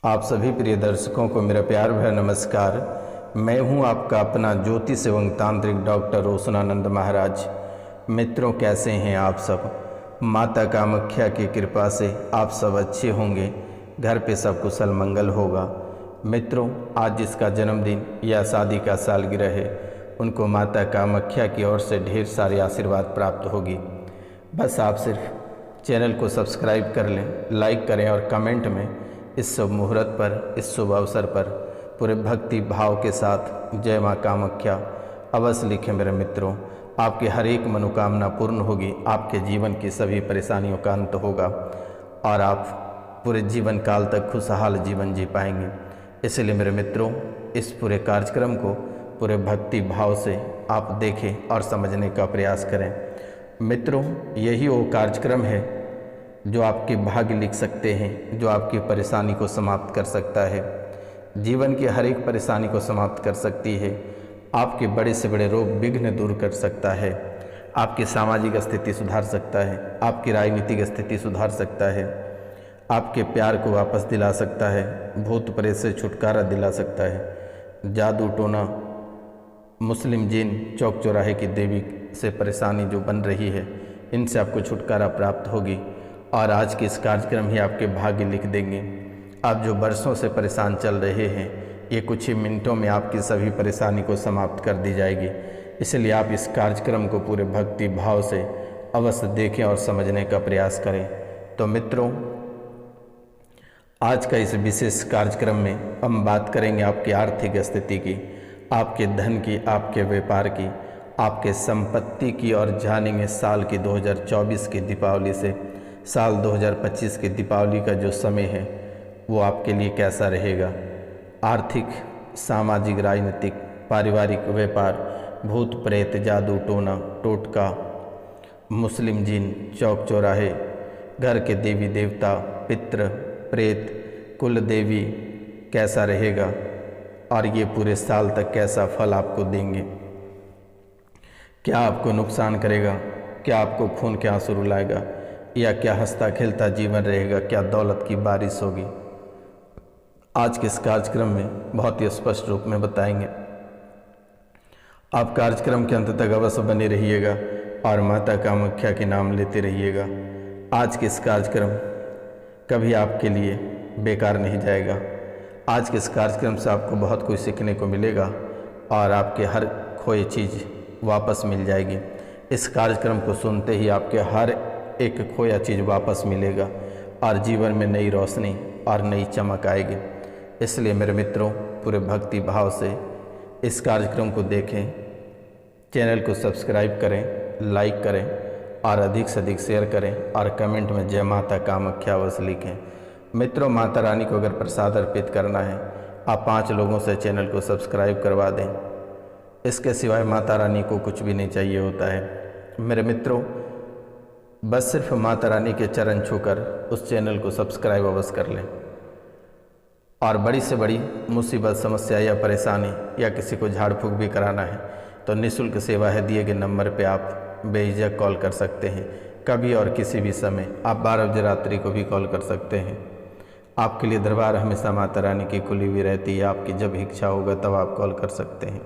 आप सभी प्रिय दर्शकों को मेरा प्यार भरा नमस्कार। मैं हूं आपका अपना ज्योतिष एवं तांत्रिक डॉक्टर रोशनानंद महाराज। मित्रों, कैसे हैं आप सब? माता कामाख्या की कृपा से आप सब अच्छे होंगे, घर पे सब कुशल मंगल होगा। मित्रों, आज जिसका जन्मदिन या शादी का सालगिरह है, उनको माता कामाख्या की ओर से ढेर सारे आशीर्वाद प्राप्त होगी। बस आप सिर्फ चैनल को सब्सक्राइब कर लें, लाइक करें और कमेंट में इस शुभ मुहूर्त पर, इस शुभ अवसर पर पूरे भक्ति भाव के साथ जय माँ कामाख्या अवश्य लिखें। मेरे मित्रों, आपकी हर एक मनोकामना पूर्ण होगी, आपके जीवन की सभी परेशानियों का अंत होगा और आप पूरे जीवन काल तक खुशहाल जीवन जी पाएंगे। इसलिए मेरे मित्रों, इस पूरे कार्यक्रम को पूरे भक्ति भाव से आप देखें और समझने का प्रयास करें। मित्रों, यही वो कार्यक्रम है जो आपके भाग्य लिख सकते हैं, जो आपकी परेशानी को समाप्त कर सकता है, जीवन की हर एक परेशानी को समाप्त कर सकती है, आपके बड़े से बड़े रोग विघ्न दूर कर सकता है, आपकी सामाजिक स्थिति सुधार सकता है, आपकी राजनीतिक स्थिति सुधार सकता है, आपके प्यार को वापस दिला सकता है, भूत प्रेत से छुटकारा दिला सकता है, जादू टोना, मुस्लिम जिन, चौक चौराहे की देवी से परेशानी जो बन रही है, इनसे आपको छुटकारा प्राप्त होगी और आज के इस कार्यक्रम ही आपके भाग्य लिख देंगे। आप जो बरसों से परेशान चल रहे हैं, ये कुछ ही मिनटों में आपकी सभी परेशानी को समाप्त कर दी जाएगी। इसलिए आप इस कार्यक्रम को पूरे भक्ति भाव से अवश्य देखें और समझने का प्रयास करें। तो मित्रों, आज का इस विशेष कार्यक्रम में हम बात करेंगे आपकी आर्थिक स्थिति की, आपके धन की, आपके व्यापार की, आपके संपत्ति की और जानेंगे साल की 2024 की दीपावली से साल 2025 के दीपावली का जो समय है वो आपके लिए कैसा रहेगा। आर्थिक, सामाजिक, राजनीतिक, पारिवारिक, व्यापार, भूत प्रेत, जादू टोना टोटका, मुस्लिम जिन, चौक चौराहे, घर के देवी देवता, पितृ प्रेत, कुल देवी कैसा रहेगा और ये पूरे साल तक कैसा फल आपको देंगे। क्या आपको नुकसान करेगा? क्या आपको खून के आंसू रुलाएगा? या क्या हंसता खेलता जीवन रहेगा? क्या दौलत की बारिश होगी? आज के इस कार्यक्रम में बहुत ही स्पष्ट रूप में बताएंगे। आप कार्यक्रम के अंत तक अवश्य बने रहिएगा और माता कामाख्या के नाम लेते रहिएगा। आज के इस कार्यक्रम कभी आपके लिए बेकार नहीं जाएगा। आज के इस कार्यक्रम से आपको बहुत कुछ सीखने को मिलेगा और आपके हर खोई चीज़ वापस मिल जाएगी। इस कार्यक्रम को सुनते ही आपके हर एक खोया चीज़ वापस मिलेगा और जीवन में नई रोशनी और नई चमक आएगी। इसलिए मेरे मित्रों, पूरे भक्ति भाव से इस कार्यक्रम को देखें, चैनल को सब्सक्राइब करें, लाइक करें और अधिक से अधिक शेयर करें और कमेंट में जय माता कामाख्या अवश्य लिखें। मित्रों, माता रानी को अगर प्रसाद अर्पित करना है, आप 5 लोगों से चैनल को सब्सक्राइब करवा दें। इसके सिवाय माता रानी को कुछ भी नहीं चाहिए होता है। मेरे मित्रों, बस सिर्फ माता रानी के चरण छूकर उस चैनल को सब्सक्राइब अवश्य कर लें और बड़ी से बड़ी मुसीबत, समस्या या परेशानी या किसी को झाड़ फूँक भी कराना है तो निःशुल्क सेवा है, दिए गए नंबर पे आप बेझिझक कॉल कर सकते हैं। कभी और किसी भी समय आप 12 बजे रात्रि को भी कॉल कर सकते हैं। आपके लिए दरबार हमेशा माता रानी की खुली हुई रहती है। आपकी जब इच्छा होगा तब आप कॉल कर सकते हैं।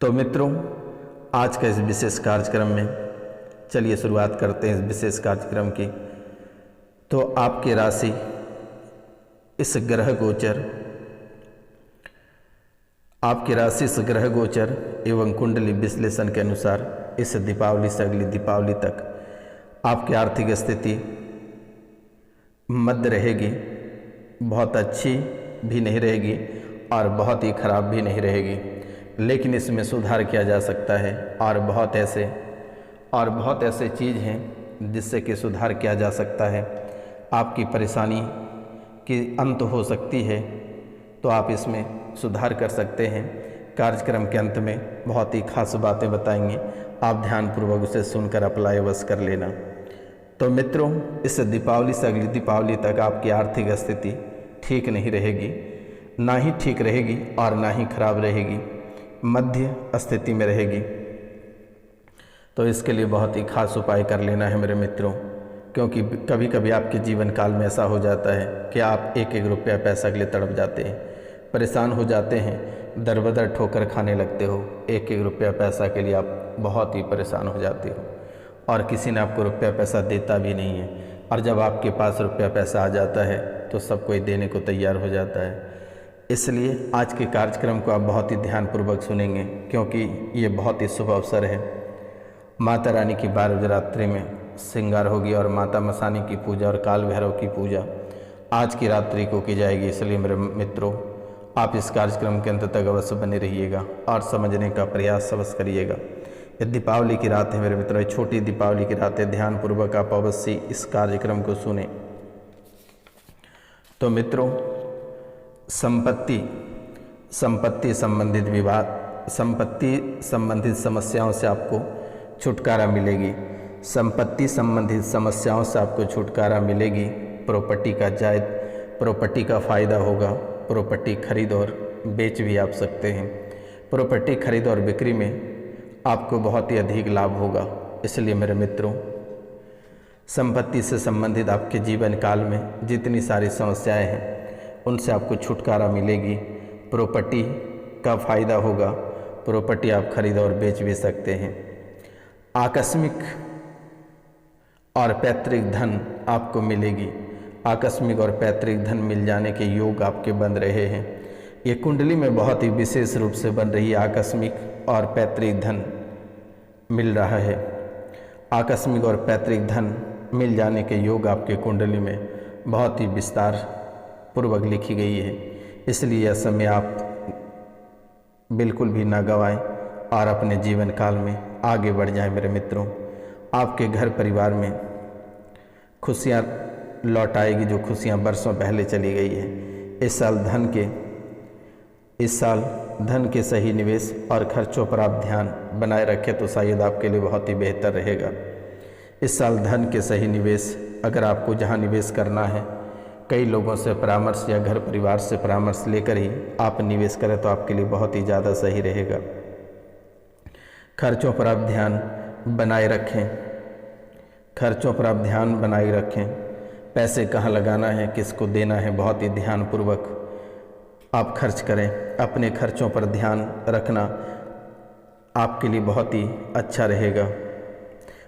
तो मित्रों, आज का इस विशेष कार्यक्रम में चलिए शुरुआत करते हैं इस विशेष कार्यक्रम की। तो आपकी राशि, इस ग्रह गोचर, आपकी राशि इस ग्रह गोचर एवं कुंडली विश्लेषण के अनुसार इस दीपावली से अगली दीपावली तक आपकी आर्थिक स्थिति मध्य रहेगी। बहुत अच्छी भी नहीं रहेगी और बहुत ही खराब भी नहीं रहेगी, लेकिन इसमें सुधार किया जा सकता है और बहुत ऐसे चीज़ हैं जिससे कि सुधार किया जा सकता है। आपकी परेशानी की अंत हो सकती है तो आप इसमें सुधार कर सकते हैं। कार्यक्रम के अंत में बहुत ही खास बातें बताएंगे, आप ध्यानपूर्वक उसे सुनकर अप्लाई अवश्य कर लेना। तो मित्रों, इस दीपावली से अगली दीपावली तक आपकी आर्थिक स्थिति ठीक नहीं रहेगी, ना ही ठीक रहेगी और ना ही खराब रहेगी, मध्य स्थिति में रहेगी। तो इसके लिए बहुत ही खास उपाय कर लेना है मेरे मित्रों। क्योंकि कभी कभी आपके जीवन काल में ऐसा हो जाता है कि आप एक एक रुपया पैसा के लिए तड़प जाते हैं, परेशान हो जाते हैं, दर बदर ठोकर खाने लगते हो। एक एक रुपया पैसा के लिए आप बहुत ही परेशान हो जाते हो और किसी ने आपको रुपया पैसा देता भी नहीं है। और जब आपके पास रुपया पैसा आ जाता है तो सब कोई देने को तैयार हो जाता है। इसलिए आज के कार्यक्रम को आप बहुत ही ध्यानपूर्वक सुनेंगे, क्योंकि ये बहुत ही शुभ अवसर है। माता रानी की 12 रात्रि में श्रृंगार होगी और माता मसानी की पूजा और काल भैरव की पूजा आज की रात्रि को की जाएगी। इसलिए मेरे मित्रों, आप इस कार्यक्रम के अंत तक अवश्य बने रहिएगा और समझने का प्रयास अवश्य करिएगा। ये दीपावली की रात है मेरे मित्रों, छोटी दीपावली की रात है। ध्यानपूर्वक आप अवश्य इस कार्यक्रम को सुने। तो मित्रों, संपत्ति संबंधित विवाद, संपत्ति संबंधित समस्याओं से आपको छुटकारा मिलेगी। संपत्ति संबंधित समस्याओं से आपको छुटकारा मिलेगी। प्रॉपर्टी का जायद, प्रॉपर्टी का फ़ायदा होगा। प्रॉपर्टी खरीद और बेच भी आप सकते हैं। प्रॉपर्टी खरीद और बिक्री में आपको बहुत ही अधिक लाभ होगा। इसलिए मेरे मित्रों, संपत्ति से संबंधित आपके जीवन काल में जितनी सारी समस्याएं हैं उनसे आपको छुटकारा मिलेगी। प्रॉपर्टी का फ़ायदा होगा। प्रॉपर्टी आप खरीद और बेच भी सकते हैं। आकस्मिक और पैतृक धन आपको मिलेगी। आकस्मिक और पैतृक धन मिल जाने के योग आपके बन रहे हैं। ये कुंडली में बहुत ही विशेष रूप से बन रही है। आकस्मिक और पैतृक धन मिल रहा है। आकस्मिक और पैतृक धन मिल जाने के योग आपके कुंडली में बहुत ही विस्तार पूर्वक लिखी गई है। इसलिए यह समय आप बिल्कुल भी ना गंवाएं और अपने जीवन काल में आगे बढ़ जाएं। मेरे मित्रों, आपके घर परिवार में खुशियाँ लौट आएगी, जो खुशियाँ बरसों पहले चली गई है। इस साल धन के सही निवेश और खर्चों पर आप ध्यान बनाए रखें तो शायद आपके लिए बहुत ही बेहतर रहेगा। इस साल धन के सही निवेश, अगर आपको जहाँ निवेश करना है, कई लोगों से परामर्श या घर परिवार से परामर्श लेकर ही आप निवेश करें तो आपके लिए बहुत ही ज़्यादा सही रहेगा। खर्चों पर आप ध्यान बनाए रखें। खर्चों पर आप ध्यान बनाए रखें। पैसे कहाँ लगाना है, किसको देना है, बहुत ही ध्यानपूर्वक आप खर्च करें। अपने खर्चों पर ध्यान रखना आपके लिए बहुत ही अच्छा रहेगा।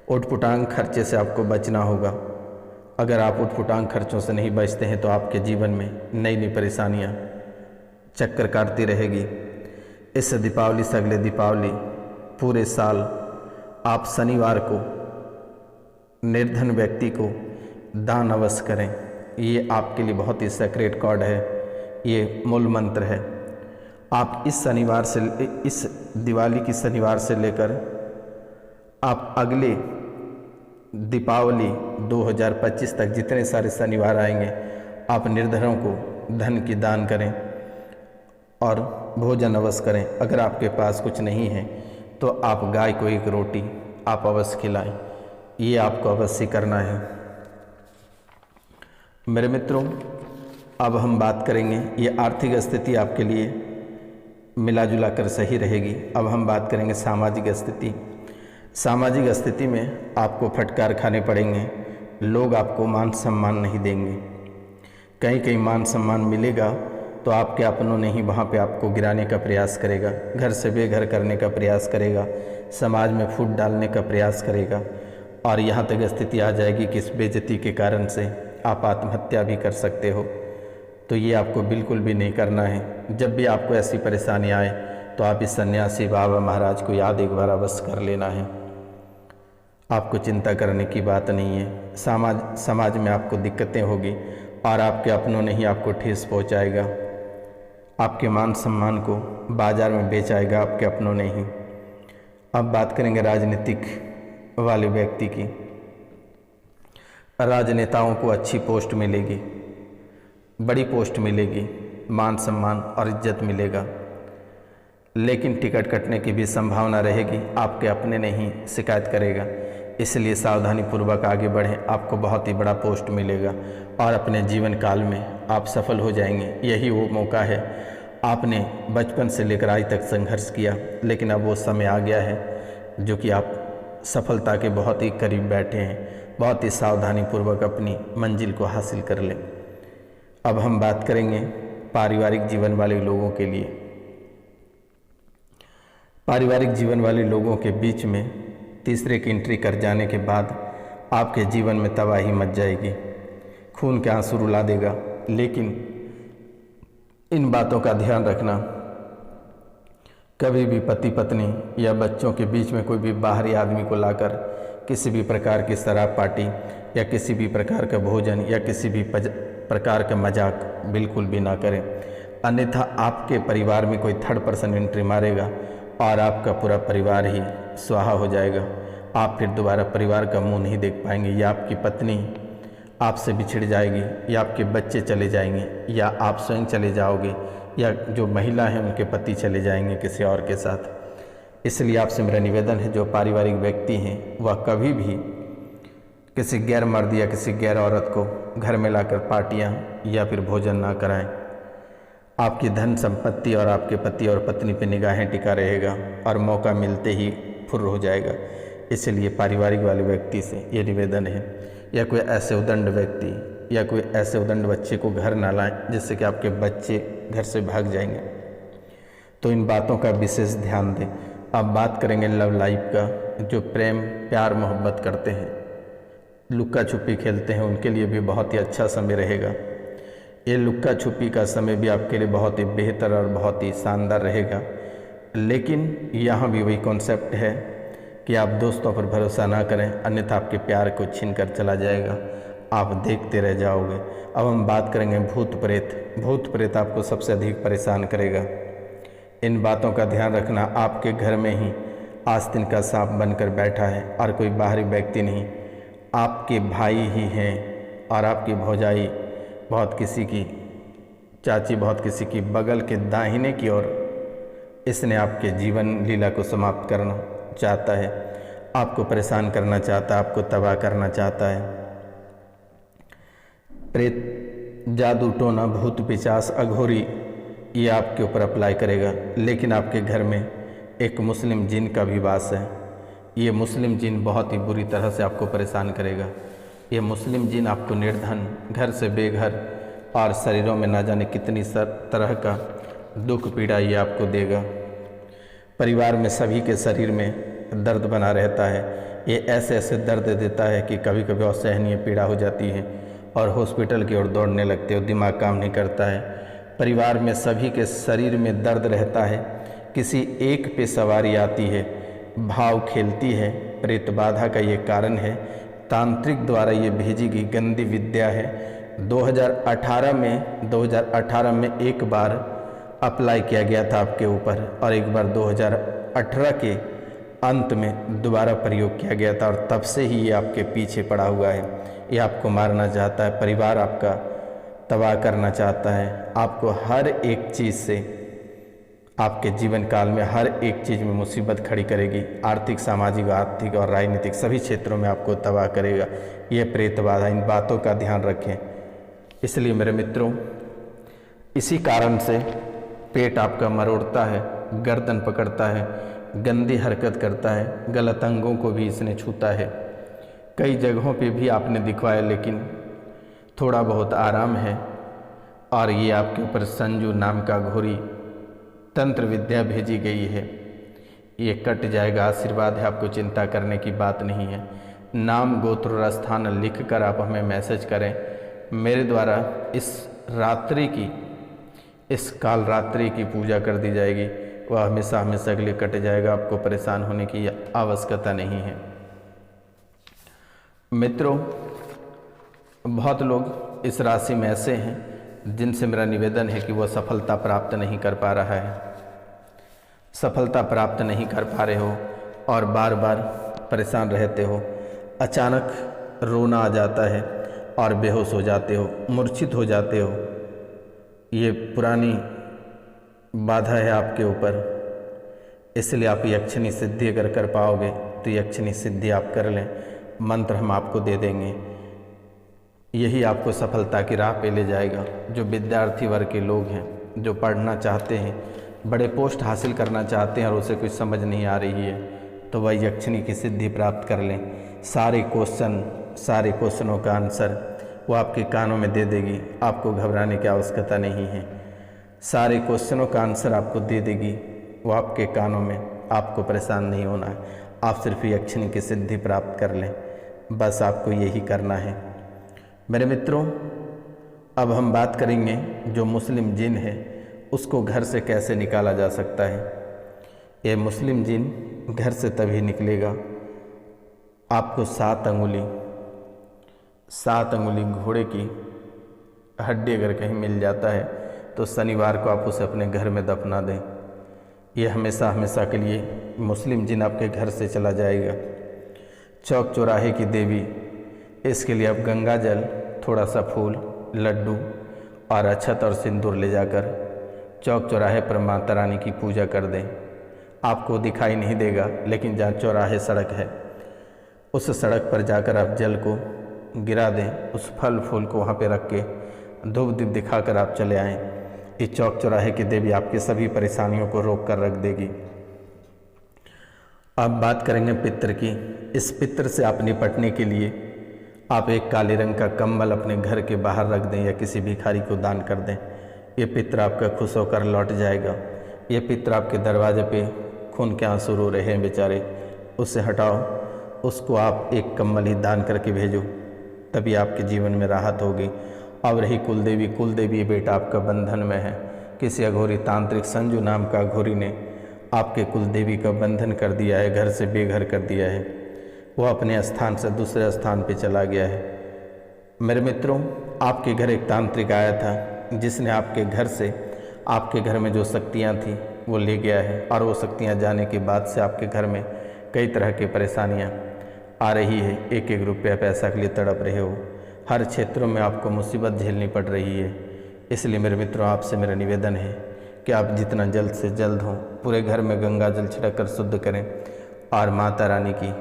उटपुटांग खर्चे से आपको बचना होगा। अगर आप उटपुटांग खर्चों से नहीं बचते हैं तो आपके जीवन में नई नई परेशानियां चक्कर काटती रहेगी। इस दीपावली से अगले दीपावली पूरे साल आप शनिवार को निर्धन व्यक्ति को दान अवश्य करें। ये आपके लिए बहुत ही सेक्रेट कॉर्ड है, ये मूल मंत्र है। आप इस दिवाली की शनिवार से लेकर आप अगले दीपावली 2025 तक जितने सारे शनिवार आएंगे, आप निर्धनों को धन की दान करें और भोजन अवश्य करें। अगर आपके पास कुछ नहीं है तो आप गाय को एक रोटी आप अवश्य खिलाएं। ये आपको अवश्य करना है। मेरे मित्रों, अब हम बात करेंगे, ये आर्थिक स्थिति आपके लिए मिला जुला कर सही रहेगी। अब हम बात करेंगे सामाजिक स्थिति। सामाजिक स्थिति में आपको फटकार खाने पड़ेंगे। लोग आपको मान सम्मान नहीं देंगे। कहीं कहीं मान सम्मान मिलेगा तो आपके अपनों ने ही वहाँ पे आपको गिराने का प्रयास करेगा, घर से बेघर करने का प्रयास करेगा, समाज में फूट डालने का प्रयास करेगा और यहाँ तक स्थिति आ जाएगी कि इस बेइज्जती के कारण से आप आत्महत्या भी कर सकते हो। तो ये आपको बिल्कुल भी नहीं करना है। जब भी आपको ऐसी परेशानी आए तो आप इस सन्यासी बाबा महाराज को याद एक बार अवश्य कर लेना है। आपको चिंता करने की बात नहीं है। समाज में आपको दिक्कतें होगी और आपके अपनों ने ही आपको ठेस पहुंचाएगा। आपके मान सम्मान को बाजार में बेचाएगा आपके अपनों ने ही। अब बात करेंगे राजनीतिक वाले व्यक्ति की। राजनेताओं को अच्छी पोस्ट मिलेगी, बड़ी पोस्ट मिलेगी, मान सम्मान और इज्जत मिलेगा, लेकिन टिकट कटने की भी संभावना रहेगी। आपके अपने ने ही शिकायत करेगा। इसलिए सावधानी पूर्वक आगे बढ़ें। आपको बहुत ही बड़ा पोस्ट मिलेगा और अपने जीवन काल में आप सफल हो जाएंगे। यही वो मौका है। आपने बचपन से लेकर आज तक संघर्ष किया, लेकिन अब वो समय आ गया है जो कि आप सफलता के बहुत ही करीब बैठे हैं। बहुत ही सावधानीपूर्वक अपनी मंजिल को हासिल कर लें। अब हम बात करेंगे पारिवारिक जीवन वाले लोगों के लिए। पारिवारिक जीवन वाले लोगों के बीच में तीसरे की एंट्री कर जाने के बाद आपके जीवन में तबाही मच जाएगी, खून के आंसू रुला देगा। लेकिन इन बातों का ध्यान रखना, कभी भी पति पत्नी या बच्चों के बीच में कोई भी बाहरी आदमी को लाकर किसी भी प्रकार की शराब पार्टी या किसी भी प्रकार का भोजन या किसी भी प्रकार का मजाक बिल्कुल भी ना करें, अन्यथा आपके परिवार में कोई थर्ड पर्सन एंट्री मारेगा और आपका पूरा परिवार ही स्वाहा हो जाएगा। आप फिर दोबारा परिवार का मुंह नहीं देख पाएंगे, या आपकी पत्नी आपसे बिछड़ जाएगी, या आपके बच्चे चले जाएंगे, या आप स्वयं चले जाओगे, या जो महिला हैं उनके पति चले जाएंगे किसी और के साथ। इसलिए आपसे मेरा निवेदन है, जो पारिवारिक व्यक्ति हैं वह कभी भी किसी गैर मर्द या किसी गैर औरत को घर में लाकर पार्टियां या फिर भोजन ना कराएं। आपकी धन संपत्ति और आपके पति और पत्नी पे निगाहें टिका रहेगा और मौका मिलते ही फुर्र हो जाएगा। इसलिए पारिवारिक वाले व्यक्ति से ये निवेदन है, या कोई ऐसे उदंड व्यक्ति या कोई ऐसे उदंड बच्चे को घर ना लाएं जिससे कि आपके बच्चे घर से भाग जाएंगे। तो इन बातों का विशेष ध्यान दें। अब बात करेंगे लव लाइफ का। जो प्रेम प्यार मोहब्बत करते हैं, लुक्का छुपी खेलते हैं, उनके लिए भी बहुत ही अच्छा समय रहेगा। ये लुक्का छुपी का समय भी आपके लिए बहुत ही बेहतर और बहुत ही शानदार रहेगा। लेकिन यहाँ भी वही कॉन्सेप्ट है कि आप दोस्तों पर भरोसा ना करें, अन्यथा आपके प्यार को छीन कर चला जाएगा, आप देखते रह जाओगे। अब हम बात करेंगे भूत प्रेत। भूत प्रेत आपको सबसे अधिक परेशान करेगा। इन बातों का ध्यान रखना, आपके घर में ही आस्तीन का सांप बनकर बैठा है और कोई बाहरी व्यक्ति नहीं, आपके भाई ही हैं। और आपकी भौजाई बहुत किसी की, चाची बहुत किसी की बगल के दाहिने की ओर इसने आपके जीवन लीला को समाप्त करना चाहता है, आपको परेशान करना चाहता है, आपको तबाह करना चाहता है। प्रेत, जादू टोना, भूत पिशाच, अघोरी ये आपके ऊपर अप्लाई करेगा। लेकिन आपके घर में एक मुस्लिम जिन का भी वास है। ये मुस्लिम जिन बहुत ही बुरी तरह से आपको परेशान करेगा। ये मुस्लिम जिन आपको निर्धन, घर से बेघर और शरीरों में ना जाने कितनी तरह का दुख पीड़ा ये आपको देगा। परिवार में सभी के शरीर में दर्द बना रहता है। ये ऐसे ऐसे दर्द देता है कि कभी कभी असहनीय पीड़ा हो जाती है और हॉस्पिटल की ओर दौड़ने लगते हो, दिमाग काम नहीं करता है। परिवार में सभी के शरीर में दर्द रहता है, किसी एक पे सवारी आती है, भाव खेलती है। प्रेत बाधा का ये कारण है, तांत्रिक द्वारा ये भेजी गई गंदी विद्या है। 2018 में एक बार अप्लाई किया गया था आपके ऊपर और एक बार 2018 के अंत में दोबारा प्रयोग किया गया था, और तब से ही ये आपके पीछे पड़ा हुआ है। ये आपको मारना चाहता है, परिवार आपका तबाह करना चाहता है। आपको हर एक चीज़ से, आपके जीवन काल में हर एक चीज़ में मुसीबत खड़ी करेगी। आर्थिक, सामाजिक, आर्थिक और राजनीतिक सभी क्षेत्रों में आपको तबाह करेगा ये प्रेत बाधा। इन बातों का ध्यान रखें। इसलिए मेरे मित्रों, इसी कारण से पेट आपका मरोड़ता है, गर्दन पकड़ता है, गंदी हरकत करता है, गलत अंगों को भी इसने छूता है। कई जगहों पे भी आपने दिखवाया लेकिन थोड़ा बहुत आराम है। और ये आपके ऊपर संजू नाम का घोरी तंत्र विद्या भेजी गई है, ये कट जाएगा। आशीर्वाद है, आपको चिंता करने की बात नहीं है। नाम, गोत्र और स्थान लिख कर आप हमें मैसेज करें। मेरे द्वारा इस रात्रि की, इस काल रात्रि की पूजा कर दी जाएगी, वह हमेशा हमेशा के लिए कट जाएगा। आपको परेशान होने की आवश्यकता नहीं है। मित्रों, बहुत लोग इस राशि में ऐसे हैं जिनसे मेरा निवेदन है कि वह सफलता प्राप्त नहीं कर पा रहा है, सफलता प्राप्त नहीं कर पा रहे हो और बार बार परेशान रहते हो। अचानक रोना आ जाता है और बेहोश हो जाते हो, मूर्छित हो जाते हो। ये पुरानी बाधा है आपके ऊपर, इसलिए आप यक्षिणी सिद्धि अगर कर पाओगे तो यक्षिणी सिद्धि आप कर लें। मंत्र हम आपको दे देंगे, यही आपको सफलता की राह पे ले जाएगा। जो विद्यार्थी वर्ग के लोग हैं, जो पढ़ना चाहते हैं, बड़े पोस्ट हासिल करना चाहते हैं और उसे कुछ समझ नहीं आ रही है, तो वह यक्षिणी की सिद्धि प्राप्त कर लें। सारे क्वेश्चन, सारे क्वेश्चनों का आंसर वो आपके कानों में दे देगी। आपको घबराने की आवश्यकता नहीं है। सारे क्वेश्चनों का आंसर आपको दे देगी, वो आपके कानों में। आपको परेशान नहीं होना है। आप सिर्फ यक्षिणी की सिद्धि प्राप्त कर लें, बस आपको यही करना है। मेरे मित्रों, अब हम बात करेंगे जो मुस्लिम जिन है उसको घर से कैसे निकाला जा सकता है। ये मुस्लिम जिन घर से तभी निकलेगा, आपको 7 अंगुली घोड़े की हड्डी अगर कहीं मिल जाता है तो शनिवार को आप उसे अपने घर में दफना दें। यह हमेशा हमेशा के लिए मुस्लिम जिन आपके घर से चला जाएगा। चौक चौराहे की देवी, इसके लिए आप गंगा जल, थोड़ा सा फूल, लड्डू और अक्षत और सिंदूर ले जाकर चौक चौराहे पर माता रानी की पूजा कर दें। आपको दिखाई नहीं देगा, लेकिन जहाँ चौराहे सड़क है उस सड़क पर जाकर आप जल को गिरा दें। उस फल फूल को वहाँ पे रख के धूप दीप दिखाकर आप चले आएँ। इस चौक चौराहे की देवी आपकी सभी परेशानियों को रोक कर रख देगी। अब बात करेंगे पितृ की। इस पितृ से आप निपटने के लिए आप एक काले रंग का कंबल अपने घर के बाहर रख दें या किसी भिखारी को दान कर दें। ये पितृ आपका खुश होकर लौट जाएगा। ये पितृ आपके दरवाजे पे खून के आंसू रो रहे हैं बेचारे, उससे हटाओ। उसको आप एक कंबल ही दान करके भेजो, तभी आपके जीवन में राहत होगी। और रही कुलदेवी बेटा आपका बंधन में है। किसी अघोरी तांत्रिक संजू नाम का अघोरी ने आपके कुलदेवी का बंधन कर दिया है, घर से बेघर कर दिया है। वो अपने स्थान से दूसरे स्थान पे चला गया है। मेरे मित्रों, आपके घर एक तांत्रिक आया था जिसने आपके घर से, आपके घर में जो शक्तियाँ थी वो ले गया है। और वो शक्तियाँ जाने के बाद से आपके घर में कई तरह की परेशानियाँ आ रही है। एक एक रुपया पैसा के लिए तड़प रहे हो। हर क्षेत्रों में आपको मुसीबत झेलनी पड़ रही है। इसलिए मेरे मित्रों, आपसे मेरा निवेदन है कि आप जितना जल्द से जल्द हो पूरे घर में गंगा जल छिड़क कर शुद्ध करें और माता रानी की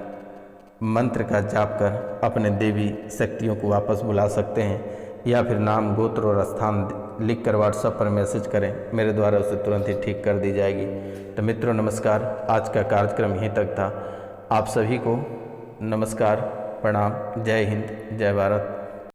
मंत्र का जाप कर अपने देवी शक्तियों को वापस बुला सकते हैं। या फिर नाम, गोत्र और स्थान लिख कर व्हाट्सएप पर मैसेज करें, मेरे द्वारा उसे तुरंत ही ठीक कर दी जाएगी। तो मित्रों नमस्कार, आज का कार्यक्रम यहीं तक था। आप सभी को नमस्कार, प्रणाम, जय हिंद, जय भारत।